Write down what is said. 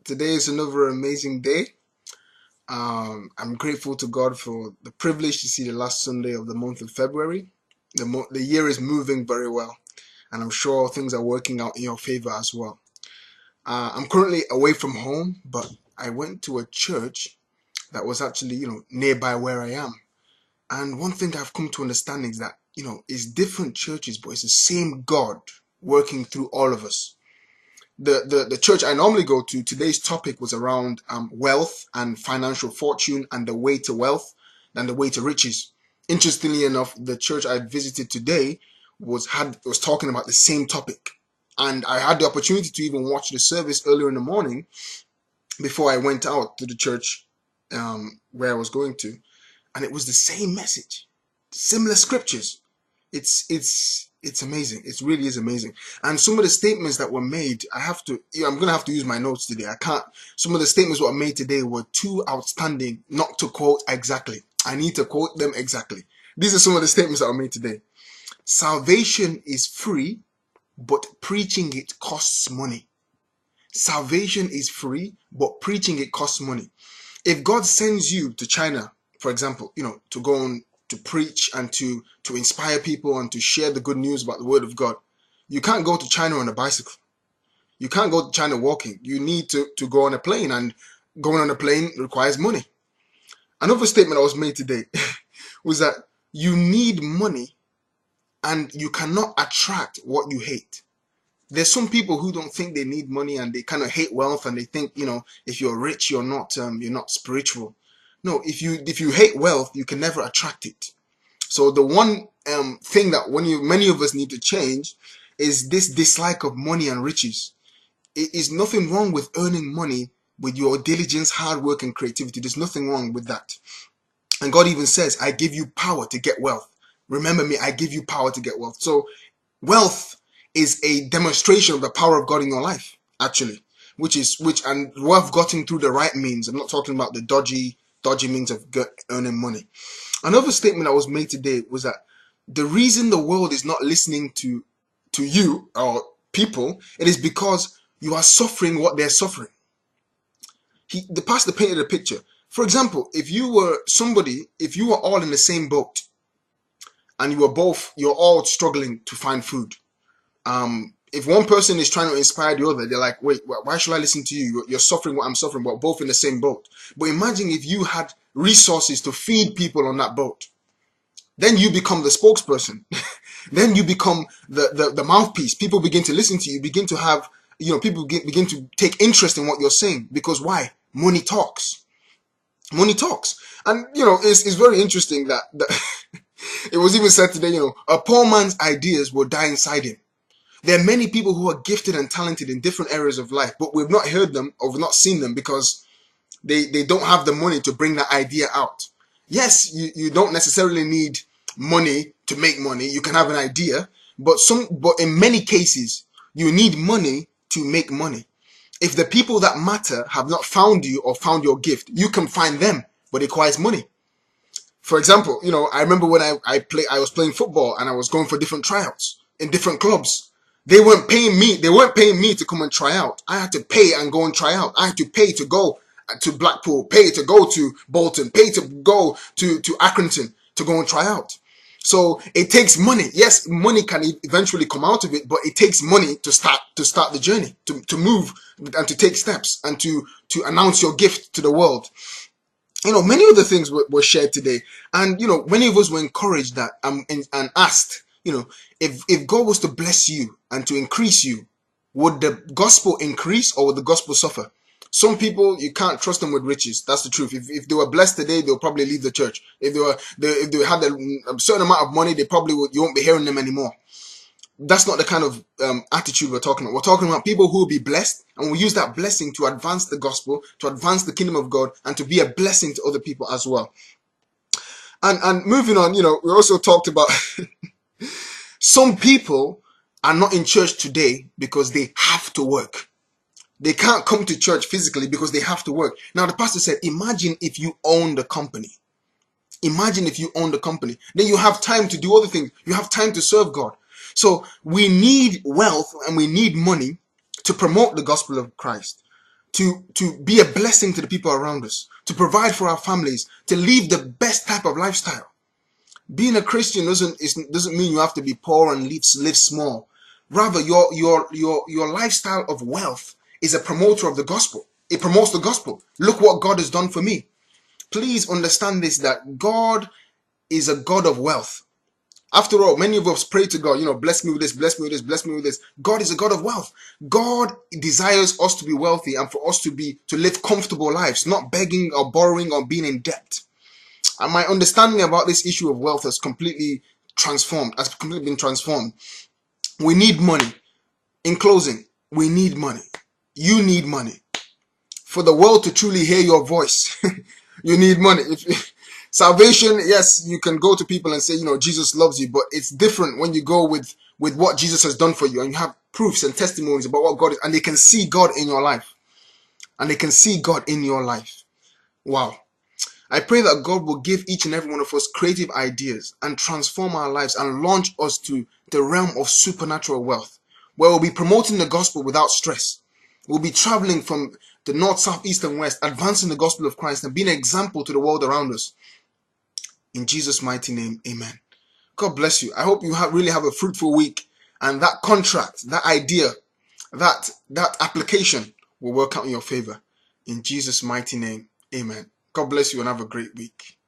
Today is another amazing day. I'm grateful to God for the privilege to see the last Sunday of the month of February. The year is moving very well, and I'm sure things are working out in your favor as well. I'm currently away from home, but I went to a church that was actually, nearby where I am. And one thing I've come to understand is that, it's different churches, but it's the same God working through all of us. The church I normally go to, today's topic was around wealth and financial fortune and the way to wealth and the way to riches. Interestingly enough, the church I visited today was talking about the same topic. And I had the opportunity to even watch the service earlier in the morning before I went out to the church where I was going to. And it was the same message, similar scriptures. It's amazing. It really is amazing. And some of the statements that were made, I'm gonna have to use my notes today. I can't. Some of the statements that were made today were too outstanding not to quote exactly. I need to quote them exactly. These are some of the statements that were made today. Salvation is free, but preaching it costs money. Salvation is free, but preaching it costs money. If God sends you to China, for example, to go on to preach and to inspire people and to share the good news about the word of God, you can't go to China on a bicycle. You can't go to China walking. You need to go on a plane, and going on a plane requires money. Another statement that was made today was that you need money and you cannot attract what you hate. There's some people who don't think they need money and they kind of hate wealth, and they think, if you're rich, you're not spiritual. No, if you hate wealth, you can never attract it. So the one thing that many of us need to change is this dislike of money and riches. It is nothing wrong with earning money with your diligence, hard work, and creativity. There's nothing wrong with that. And God even says, I give you power to get wealth. Remember me, I give you power to get wealth. So wealth is a demonstration of the power of God in your life, actually, and wealth gotten through the right means. I'm not talking about the dodgy means of earning money. Another statement that was made today was that the reason the world is not listening to you or people, it is because you are suffering what they're suffering. The pastor painted a picture. For example, if you were all in the same boat and you're all struggling to find food. If one person is trying to inspire the other, they're like, wait, why should I listen to you? You're suffering what I'm suffering, but both in the same boat. But imagine if you had resources to feed people on that boat. Then you become the spokesperson. Then you become the mouthpiece. People begin to listen to you, begin to have, people begin to take interest in what you're saying. Because why? Money talks. Money talks. And, it's very interesting that it was even said today, a poor man's ideas will die inside him. There are many people who are gifted and talented in different areas of life, but we've not heard them or we've not seen them because they don't have the money to bring that idea out. Yes, you don't necessarily need money to make money. You can have an idea, but in many cases, you need money to make money. If the people that matter have not found you or found your gift, you can find them, but it requires money. For example, I remember when I was playing football and I was going for different tryouts in different clubs. They weren't paying me. They weren't paying me to come and try out. I had to pay and go and try out. I had to pay to go to Blackpool, pay to go to Bolton, pay to go to Accrington to go and try out. So it takes money. Yes, money can eventually come out of it, but it takes money to start the journey, to move and to take steps and to announce your gift to the world. Many other things were shared today, and many of us were encouraged that and asked, if God was to bless you and to increase you, would the gospel increase or would the gospel suffer? Some people, you can't trust them with riches. That's the truth. If they were blessed today, they'll probably leave the church. If they had a certain amount of money, you won't be hearing them anymore. That's not the kind of attitude we're talking about. We're talking about people who will be blessed and will use that blessing to advance the gospel, to advance the kingdom of God, and to be a blessing to other people as well. And moving on, we also talked about some people are not in church today because they have to work. They can't come to church physically because they have to work. Now, the pastor said, imagine if you own the company. Imagine if you own the company. Then you have time to do other things. You have time to serve God. So we need wealth and we need money to promote the gospel of Christ. to be a blessing to the people around us, to provide for our families, to live the best type of lifestyle. Being a Christian doesn't mean you have to be poor and live small. Rather, your lifestyle of wealth is a promoter of the gospel. It promotes the gospel. Look what God has done for me. Please understand this, that God is a God of wealth. After all, many of us pray to God, bless me with this, bless me with this, bless me with this. God is a God of wealth. God desires us to be wealthy and for us to live comfortable lives, not begging or borrowing or being in debt. And my understanding about this issue of wealth has completely been transformed. We need money. In closing, we need money. You need money. For the world to truly hear your voice, you need money. Salvation, yes, you can go to people and say, Jesus loves you, but it's different when you go with what Jesus has done for you and you have proofs and testimonies about what God is, and they can see God in your life. And they can see God in your life. Wow. I pray that God will give each and every one of us creative ideas and transform our lives and launch us to the realm of supernatural wealth, where we'll be promoting the gospel without stress. We'll be traveling from the north, south, east, and west, advancing the gospel of Christ and being an example to the world around us. In Jesus' mighty name, amen. God bless you. I hope you really have a fruitful week, and that contract, that idea, that application will work out in your favor. In Jesus' mighty name, amen. God bless you and have a great week.